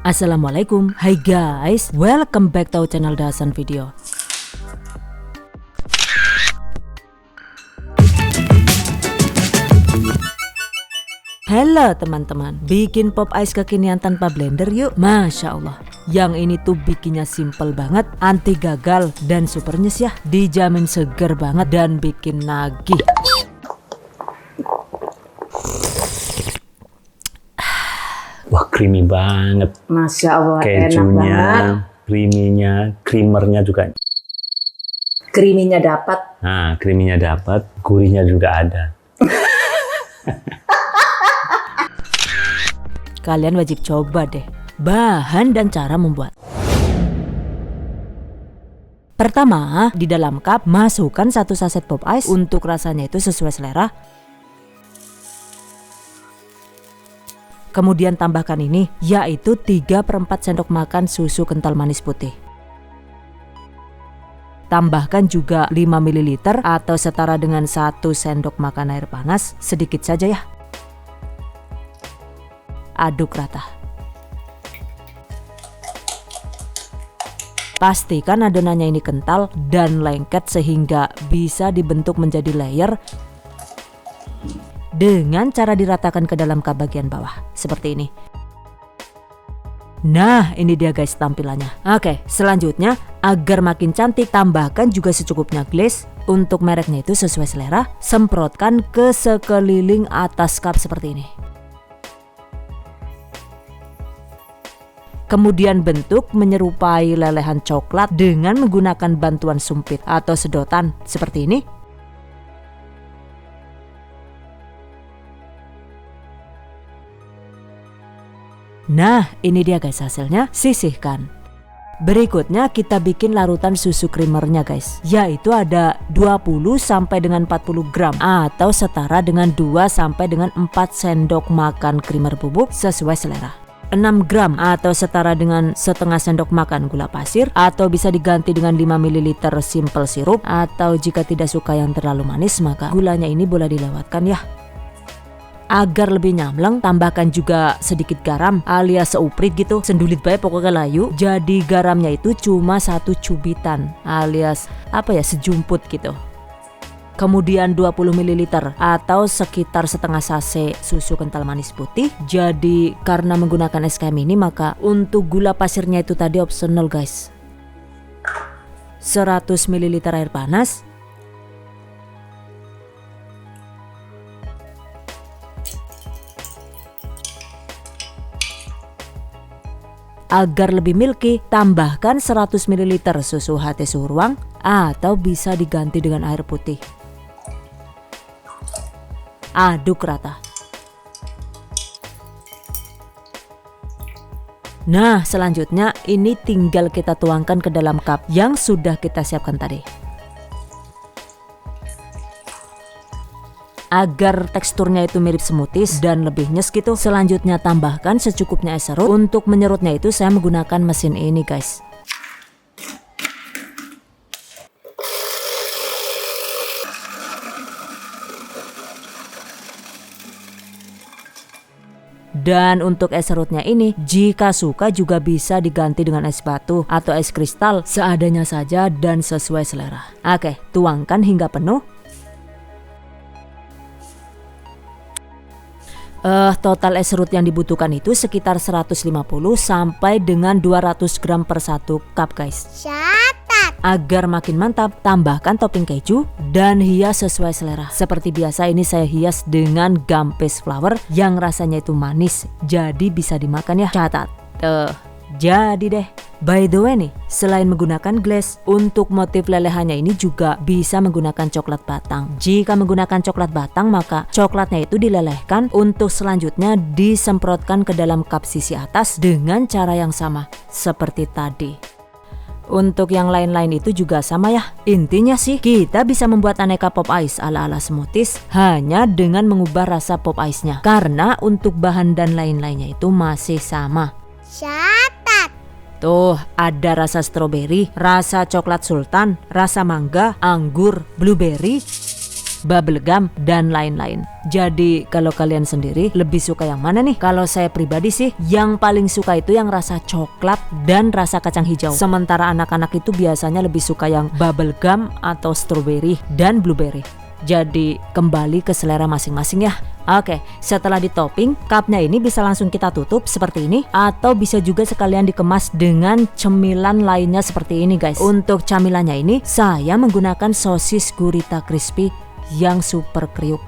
Assalamualaikum, hai guys, welcome back to our channel Dasan Video. Halo teman-teman, bikin pop ice kekinian tanpa blender yuk. Masya Allah, yang ini tuh bikinnya simple banget, anti gagal dan super nyes ya. Dijamin seger banget dan bikin nagih. Wah, creamy banget. Masya Allah, kejunya, enak banget. creaminya, creamernya juga. Creaminya dapat. Nah, creaminya dapat, gurihnya juga ada. Kalian wajib coba deh. Bahan dan cara membuat. Pertama, di dalam cup masukkan 1 saset pop ice untuk rasanya itu sesuai selera. Kemudian tambahkan ini, yaitu 3/4 sendok makan susu kental manis putih. Tambahkan juga 5 ml atau setara dengan 1 sendok makan air panas, sedikit saja ya. Aduk rata. Pastikan adonannya ini kental dan lengket sehingga bisa dibentuk menjadi layer dengan cara diratakan ke dalam cup bagian bawah seperti ini. Nah, ini dia guys tampilannya. Oke, selanjutnya agar makin cantik tambahkan juga secukupnya glaze. Untuk mereknya itu sesuai selera. Semprotkan ke sekeliling atas cup seperti ini. Kemudian bentuk menyerupai lelehan coklat dengan menggunakan bantuan sumpit atau sedotan seperti ini. Nah, ini dia guys hasilnya, sisihkan. Berikutnya kita bikin larutan susu creamernya guys, yaitu ada 20 sampai dengan 40 gram atau setara dengan 2 sampai dengan 4 sendok makan creamer bubuk sesuai selera. 6 gram atau setara dengan setengah sendok makan gula pasir atau bisa diganti dengan 5 ml simple sirup, atau jika tidak suka yang terlalu manis maka gulanya ini boleh dilewatkan ya. Agar lebih nyamleng, tambahkan juga sedikit garam alias seuprit gitu, sendulit bae pokoknya layu. Jadi garamnya itu cuma 1 cubitan alias sejumput gitu. Kemudian 20 ml atau sekitar setengah sase susu kental manis putih. Jadi karena menggunakan SKM ini maka untuk gula pasirnya itu tadi optional guys. 100 ml air panas. Agar lebih milky, tambahkan 100 ml susu HT suhu ruang atau bisa diganti dengan air putih. Aduk rata. Nah, selanjutnya ini tinggal kita tuangkan ke dalam cup yang sudah kita siapkan tadi. Agar teksturnya itu mirip smoothies dan lebih nyes gitu. Selanjutnya tambahkan secukupnya es serut. Untuk menyerutnya itu saya menggunakan mesin ini guys. Dan untuk es serutnya ini jika suka juga bisa diganti dengan es batu atau es kristal, seadanya saja dan sesuai selera. Oke, tuangkan hingga penuh. Total es serut yang dibutuhkan itu sekitar 150 sampai dengan 200 gram per 1 cup guys. Catat. Agar makin mantap, tambahkan topping keju dan hias sesuai selera. Seperti biasa ini saya hias dengan gum paste flower yang rasanya itu manis, jadi bisa dimakan ya. Catat. Jadi deh. By the way nih, selain menggunakan glaze, untuk motif lelehannya ini juga bisa menggunakan coklat batang. Jika menggunakan coklat batang maka coklatnya itu dilelehkan, untuk selanjutnya disemprotkan ke dalam cup sisi atas dengan cara yang sama seperti tadi. Untuk yang lain-lain itu juga sama ya. Intinya sih kita bisa membuat aneka pop ice ala-ala smoothies hanya dengan mengubah rasa pop ice-nya, karena untuk bahan dan lain-lainnya itu masih sama. Catat. Tuh, ada rasa stroberi, rasa coklat sultan, rasa mangga, anggur, blueberry. bubble gum, dan lain-lain. Jadi kalau kalian sendiri lebih suka yang mana nih? Kalau saya pribadi sih yang paling suka itu yang rasa coklat dan rasa kacang hijau. Sementara anak-anak itu biasanya lebih suka yang bubble gum atau strawberry dan blueberry. Jadi kembali ke selera masing-masing ya. Oke, setelah di topping, cupnya ini bisa langsung kita tutup seperti ini, atau bisa juga sekalian dikemas dengan cemilan lainnya seperti ini guys. Untuk camilannya ini saya menggunakan sosis gurita crispy yang super kriuk.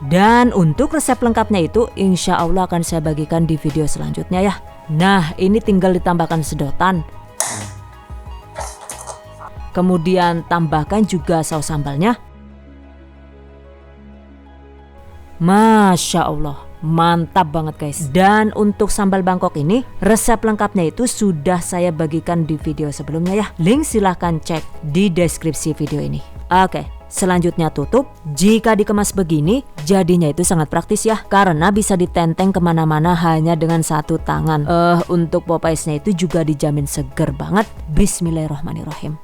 Dan untuk resep lengkapnya itu insya Allah akan saya bagikan di video selanjutnya ya. Nah, ini tinggal ditambahkan sedotan. Kemudian tambahkan juga saus sambalnya. Masya Allah, mantap banget guys. Dan untuk sambal Bangkok ini, resep lengkapnya itu sudah saya bagikan di video sebelumnya ya. Link silahkan cek di deskripsi video ini. Oke, selanjutnya tutup. Jika dikemas begini, jadinya itu sangat praktis ya, karena bisa ditenteng kemana-mana hanya dengan satu tangan. Untuk Popeyes-nya itu juga dijamin seger banget. Bismillahirrahmanirrahim.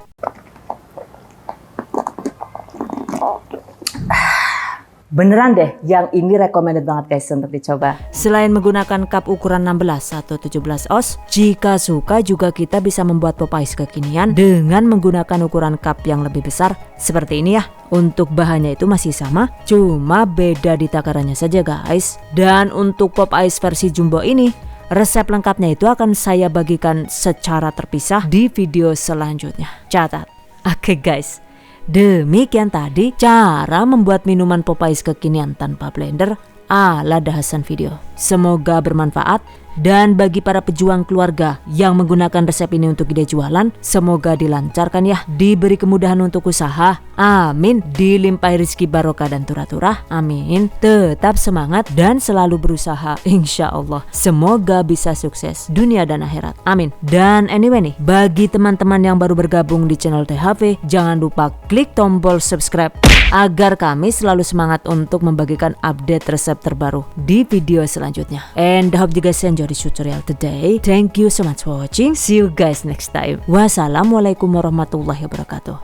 Beneran deh, yang ini recommended banget guys untuk dicoba. Selain menggunakan cup ukuran 16 atau 17 oz, jika suka juga kita bisa membuat Popeyes kekinian dengan menggunakan ukuran cup yang lebih besar seperti ini ya. Untuk bahannya itu masih sama, cuma beda di takarannya saja guys. Dan untuk Popeyes versi jumbo ini, resep lengkapnya itu akan saya bagikan secara terpisah di video selanjutnya. Catat. Oke guys. Demikian tadi cara membuat minuman Popeyes kekinian tanpa blender ala dahasan video. Semoga bermanfaat, dan bagi para pejuang keluarga yang menggunakan resep ini untuk ide jualan, semoga dilancarkan ya, diberi kemudahan untuk usaha, amin, dilimpahi rezeki barokah dan turah-turah, amin. Tetap semangat dan selalu berusaha, insya Allah semoga bisa sukses dunia dan akhirat, amin. Dan anyway nih, bagi teman-teman yang baru bergabung di channel THV, jangan lupa klik tombol subscribe agar kami selalu semangat untuk membagikan update resep terbaru di video selanjutnya. And I hope you guys enjoy this tutorial today. Thank you so much for watching. See you guys next time. Wassalamualaikum warahmatullahi wabarakatuh.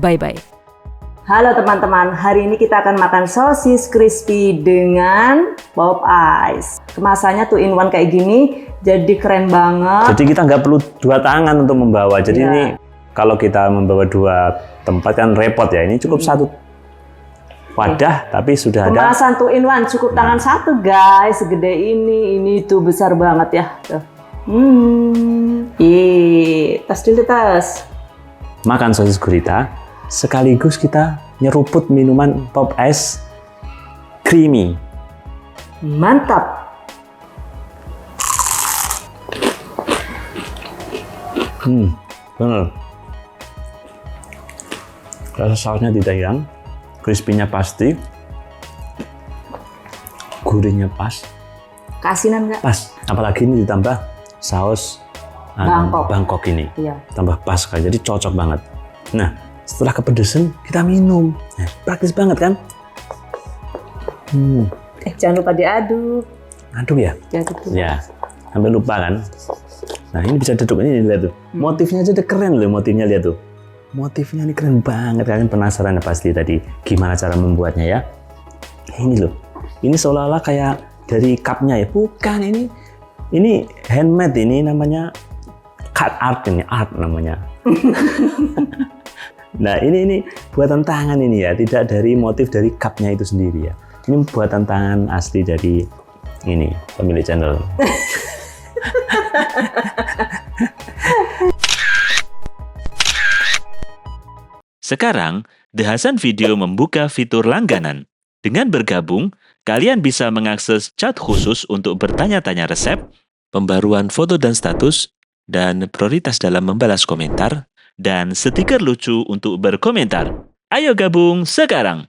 Bye bye. Halo teman-teman, hari ini kita akan makan sosis crispy dengan Popeyes. Kemasannya 2-in-1 kayak gini, jadi keren banget. Jadi kita nggak perlu dua tangan untuk membawa. Jadi Iya. ini kalau kita membawa dua tempat kan repot ya. Ini cukup satu wadah, tapi sudah ada. Kemasan 2-in-1 cukup tangan satu guys, segede ini tuh besar banget ya. Tuh. Tas dulu tas. Makan sosis gurita, sekaligus kita nyeruput minuman Popeyes creamy. Mantap. Bener. Rasa sausnya tidak hilang, crispy-nya pasti, gurihnya pas. Kasinan nggak? Pas. Apalagi ini ditambah saus Bangkok ini. Iya. Tambah pas kan, jadi cocok banget. Nah, setelah kepedesan kita minum. Nah, praktis banget kan? Jangan lupa diaduk. Aduk ya? Diaduk dulu. Ya, sampai lupa kan? Nah, ini bisa duduk, ini lihat tuh. Motifnya aja udah keren loh, motifnya lihat tuh. Motifnya ini keren banget, kalian penasaran pasti tadi gimana cara membuatnya ya. Ini loh, ini seolah-olah kayak dari cupnya ya, bukan, ini handmade, ini namanya cut art, ini art namanya. Nah ini buatan tangan ini ya, tidak dari motif dari cupnya itu sendiri ya. Ini buatan tangan asli dari ini pemilik channel. Sekarang, The Hasan Video membuka fitur langganan. Dengan bergabung, kalian bisa mengakses chat khusus untuk bertanya-tanya resep, pembaruan foto dan status, dan prioritas dalam membalas komentar, dan stiker lucu untuk berkomentar. Ayo gabung sekarang!